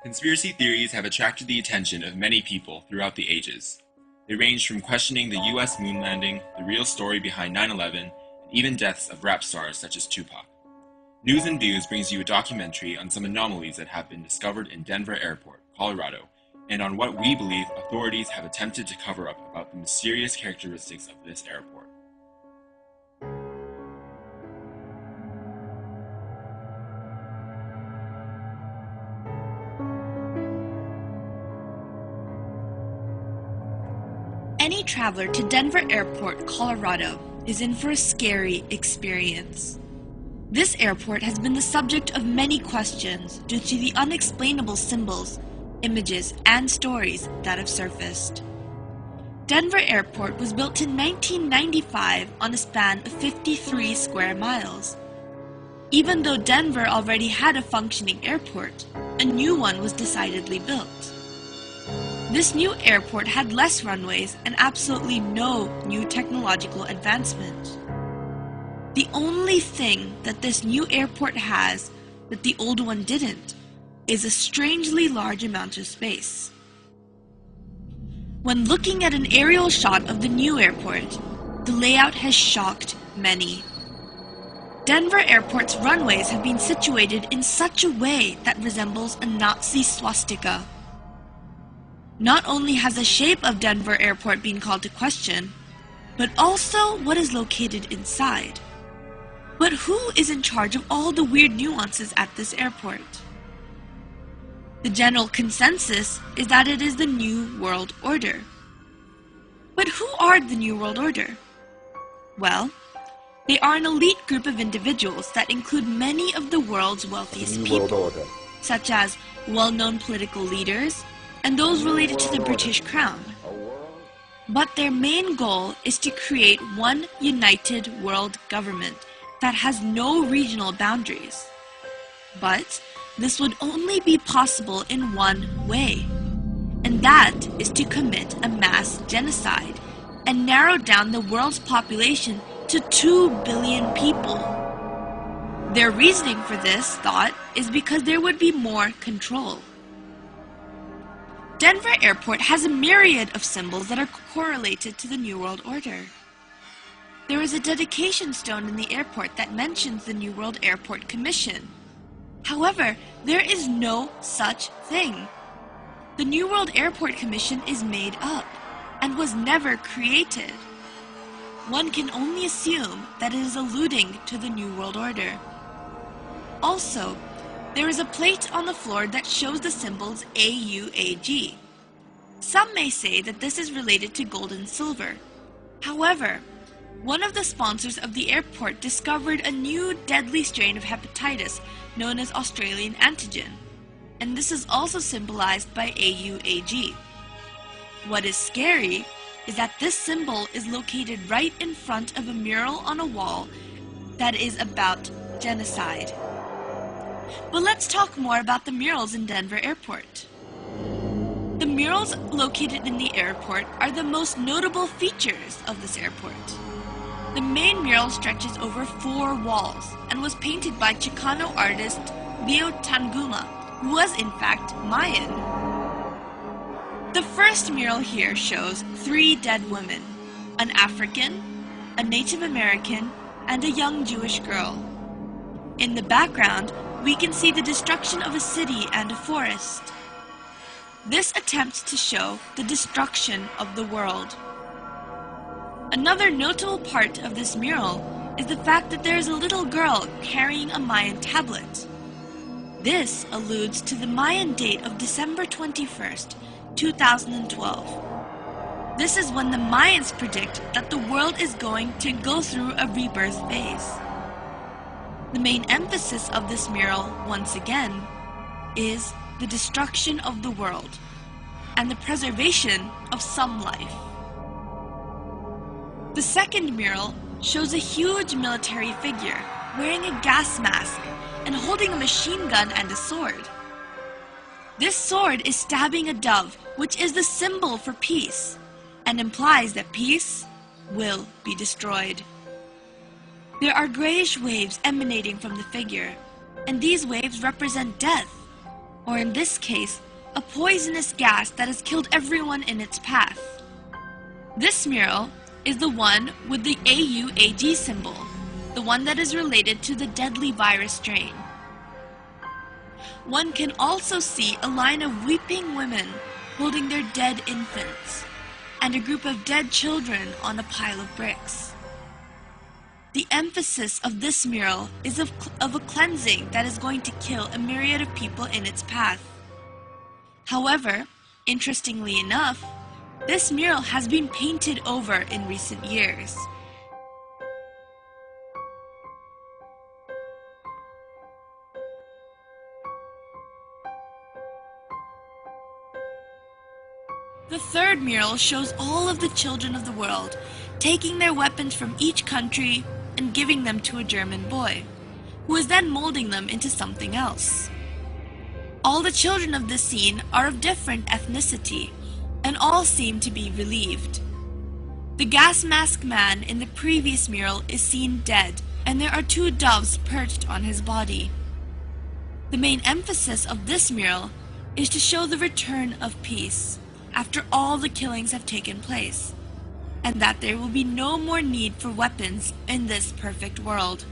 Conspiracy theories have attracted the attention of many people throughout the ages. They range from questioning the US moon landing, the real story behind 9/11, and even deaths of rap stars such as Tupac. News and Views brings you a documentary on some anomalies that have been discovered in Denver Airport, Colorado, and on what we believe authorities have attempted to cover up about the mysterious characteristics of this airport. Any traveler to Denver Airport, Colorado, is in for a scary experience. This airport has been the subject of many questions due to the unexplainable symbols, images, and stories that have surfaced. Denver Airport was built in 1995 on a span of 53 square miles. Even though Denver already had a functioning airport, a new one was decidedly built. This new airport had less runways and absolutely no new technological advancement. The only thing that this new airport has that the old one didn't is a strangely large amount of space. When looking at an aerial shot of the new airport, the layout has shocked many. Denver Airport's runways have been situated in such a way that resembles a Nazi swastika. Not only has the shape of Denver Airport been called to question, but also what is located inside. But who is in charge of all the weird nuances at this airport? The general consensus is that it is the New World Order. But who are the New World Order? Well, they are an elite group of individuals that include many of the world's wealthiest people, such as well-known political leaders, and those related to the British Crown. But their main goal is to create one united world government that has no regional boundaries. But this would only be possible in one way, and that is to commit a mass genocide and narrow down the world's population to 2 billion people. Their reasoning for this thought is because there would be more control. Denver Airport has a myriad of symbols that are correlated to the New World Order. There is a dedication stone in the airport that mentions the New World Airport Commission. However, there is no such thing. The New World Airport Commission is made up and was never created. One can only assume that it is alluding to the New World Order. Also, there is a plate on the floor that shows the symbols AUAG. Some may say that this is related to gold and silver. However, one of the sponsors of the airport discovered a new deadly strain of hepatitis known as Australian antigen, and this is also symbolized by AUAG. What is scary is that this symbol is located right in front of a mural on a wall that is about genocide. But let's talk more about the murals in Denver Airport. The murals located in the airport are the most notable features of this airport. The main mural stretches over 4 walls and was painted by Chicano artist Leo Tanguma, who was in fact Mayan. The first mural here shows 3 dead women, an African, a Native American, and a young Jewish girl. In the background, we can see the destruction of a city and a forest. This attempts to show the destruction of the world. Another notable part of this mural is the fact that there is a little girl carrying a Mayan tablet. This alludes to the Mayan date of December 21st, 2012. This is when the Mayans predict that the world is going to go through a rebirth phase. The main emphasis of this mural, once again, is the destruction of the world and the preservation of some life. The second mural shows a huge military figure wearing a gas mask and holding a machine gun and a sword. This sword is stabbing a dove, which is the symbol for peace, and implies that peace will be destroyed. There are grayish waves emanating from the figure, and these waves represent death, or in this case, a poisonous gas that has killed everyone in its path. This mural is the one with the AUAG symbol, the one that is related to the deadly virus strain. One can also see a line of weeping women holding their dead infants, and a group of dead children on a pile of bricks. The emphasis of this mural is of a cleansing that is going to kill a myriad of people in its path. However, interestingly enough, this mural has been painted over in recent years. The third mural shows all of the children of the world taking their weapons from each country and giving them to a German boy, who is then molding them into something else. All the children of this scene are of different ethnicity, and all seem to be relieved. The gas mask man in the previous mural is seen dead, and there are two doves perched on his body. The main emphasis of this mural is to show the return of peace after all the killings have taken place, and that there will be no more need for weapons in this perfect world.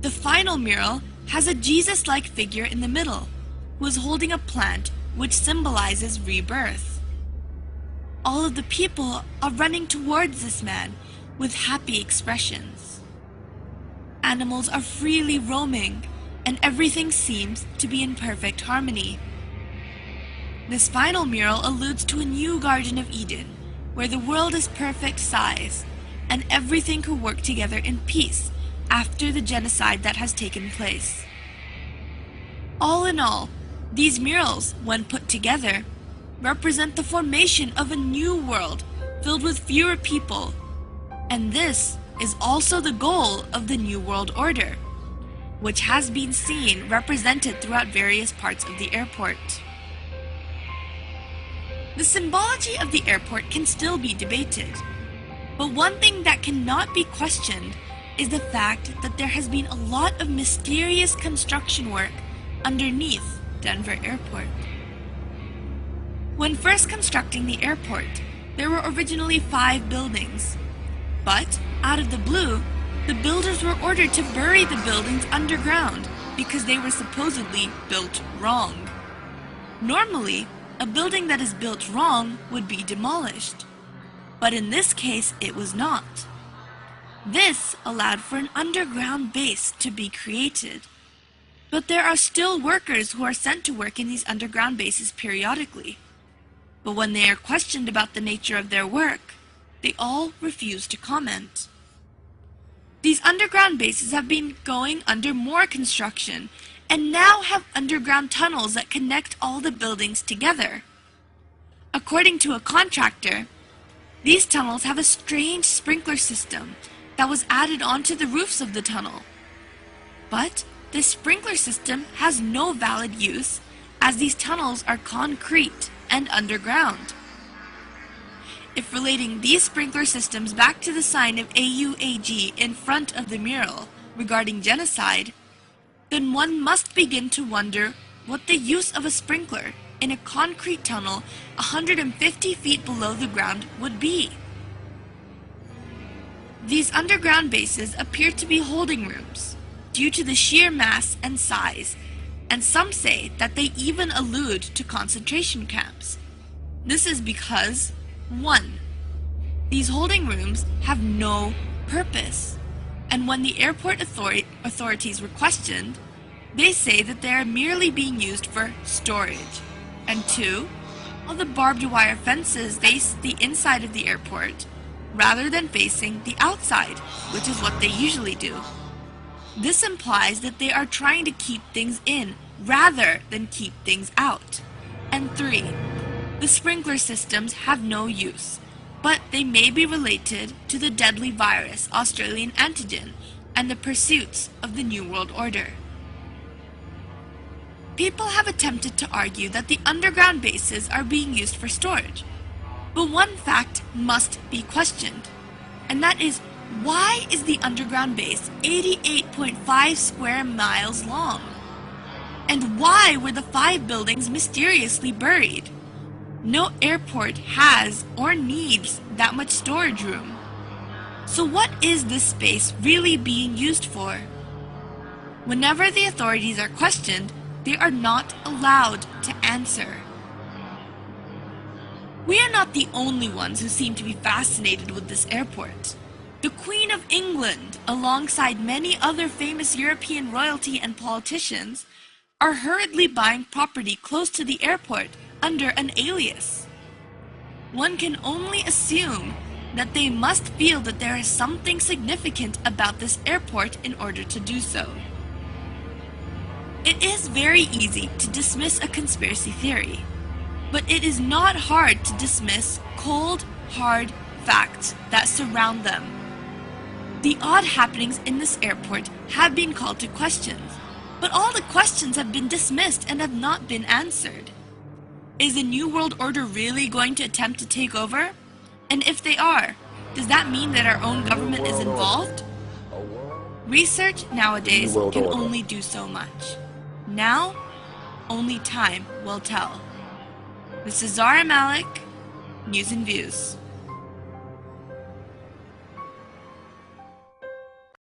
The final mural has a Jesus-like figure in the middle, who is holding a plant which symbolizes rebirth. All of the people are running towards this man with happy expressions. Animals are freely roaming, and everything seems to be in perfect harmony. This final mural alludes to a new Garden of Eden, where the world is perfect size, and everything could work together in peace after the genocide that has taken place. All in all, these murals, when put together, represent the formation of a new world filled with fewer people, and this is also the goal of the New World Order, which has been seen represented throughout various parts of the airport. The symbology of the airport can still be debated, but one thing that cannot be questioned is the fact that there has been a lot of mysterious construction work underneath Denver Airport. When first constructing the airport, there were originally 5 buildings, but out of the blue, the builders were ordered to bury the buildings underground because they were supposedly built wrong. Normally, a building that is built wrong would be demolished, but in this case it was not. This allowed for an underground base to be created, but there are still workers who are sent to work in these underground bases periodically. But when they are questioned about the nature of their work, they all refuse to comment. These underground bases have been going under more construction and now have underground tunnels that connect all the buildings together. According to a contractor, these tunnels have a strange sprinkler system that was added onto the roofs of the tunnel. But this sprinkler system has no valid use, as these tunnels are concrete and underground. If relating these sprinkler systems back to the sign of AUAG in front of the mural regarding genocide, then one must begin to wonder what the use of a sprinkler in a concrete tunnel 150 feet below the ground would be. These underground bases appear to be holding rooms due to the sheer mass and size, and some say that they even allude to concentration camps. This is because, 1. These holding rooms have no purpose, and when the airport authorities were questioned, they say that they are merely being used for storage. And 2, all the barbed wire fences face the inside of the airport rather than facing the outside, which is what they usually do. This implies that they are trying to keep things in rather than keep things out. And 3, the sprinkler systems have no use, but they may be related to the deadly virus Australian antigen and the pursuits of the New World Order. People have attempted to argue that the underground bases are being used for storage, but one fact must be questioned, and that is, why is the underground base 88.5 square miles long? And why were the 5 buildings mysteriously buried? No airport has or needs that much storage room. So what is this space really being used for? Whenever the authorities are questioned, they are not allowed to answer. We are not the only ones who seem to be fascinated with this airport. The Queen of England, alongside many other famous European royalty and politicians, are hurriedly buying property close to the airport under an alias. One can only assume that they must feel that there is something significant about this airport in order to do so. It is very easy to dismiss a conspiracy theory, but it is not hard to dismiss cold, hard facts that surround them. The odd happenings in this airport have been called to questions, but all the questions have been dismissed and have not been answered. Is the New World Order really going to attempt to take over? And if they are, does that mean that our own government is involved? Research nowadays can only do so much. Now, only time will tell. This is Zara Malik, News and Views.